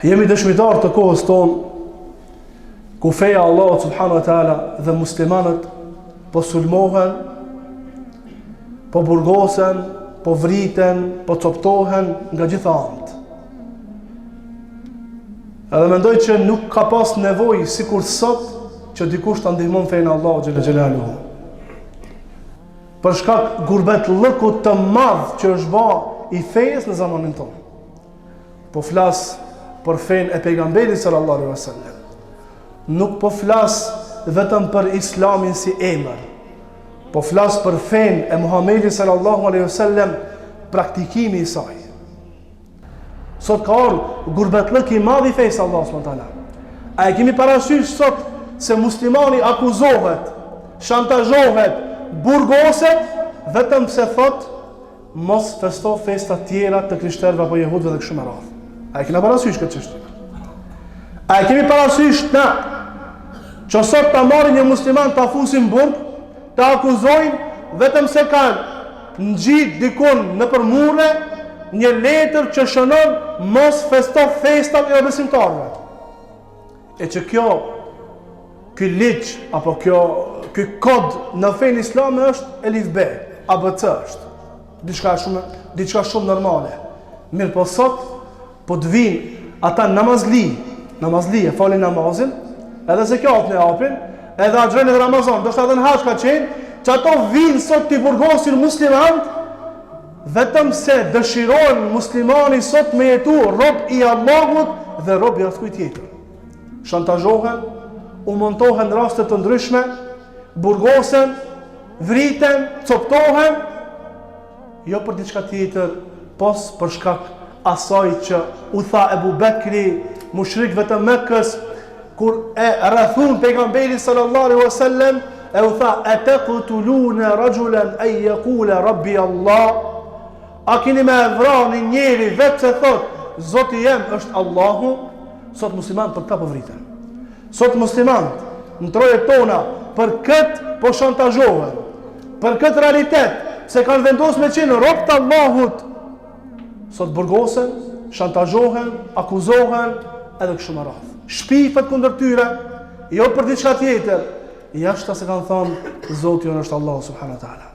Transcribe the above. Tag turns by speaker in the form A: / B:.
A: Jemi dëshmitar të kohës tonë, ku feja Allah subhanahu wa ta'ala dhe muslimanët po sulmohen, po burgosen, po vriten, po coptohen nga gjitha anët. Edhe mendoj që nuk ka pas nevojë sikur sot që dikush ta ndihmon fenë Allah xhela xhelaluhu. Për shkak gurbetllëkut të madh që është bë i fejës në zamanin tonë. Po flas për fenë e pejgamberit sallallahu alaihi wasallam. Nuk po flas vetëm për islamin si emër. Po flas për fenë e Muhamedit sallallahu alaihi wasallam, praktikimi i saj. Sot ka ardhur gurbetllëk i madh i fesë Allahu subhanahu wa taala. A e kemi parasysh sot se muslimani akuzohet, shantazhohet, burgoset vetëm pse thot mos festo festa tjera të krishterëve apo jehudëve dhe kështu me radhë. A e kemi parasysh këtë çështje? A e kemi parasysh na që sot ta marrin një musliman ta fusin burg, ta akuzojnë vetëm se kanë ngjit dikun nëpër mure një letër që shënon mos festo festat e besimtarëve. E që ky ligj apo ky kod në fenë islame është elif B, ABC është. Diçka shumë normale. Mirë po sot po të vinë ata namazli e falin namazin, edhe zekatën e hapin, edhe axhin e Ramazan, do të thotë në hax ka qenë, që ato vinë sot të burgosin muslimanët, vetëm se dëshirojnë muslimani sot me jetu rob i Allahut dhe rob i askujt tjetër. Shantazhohen, u montohen raste të ndryshme, burgosen, vriten, coptohen, jo për diçka tjetër, pos për shkak asaj që u tha Ebu Bekri, mushrikëve të Mekës, kur e rrethun pejgamberin sallallahu alaihi wasallam, e u tha ataqtuluna rajulan an yaqula rabbi Allah. A keni me vrani njeri vetë se thot Zoti jem është Allahu? Sot musliman për këta po vriten. Sot musliman në trojet tona për këtë po shantazhohen, për këtë realitet se kanë vendosur me qenë rob të Allahut. Sot burgosen, shantazhohen, akuzohen edhe kështu me radhë. Shpifet kundër tyre, jo për diçka tjetër, jashta se kanë thonë Zoti jon është Allahu subhanahu wa taala.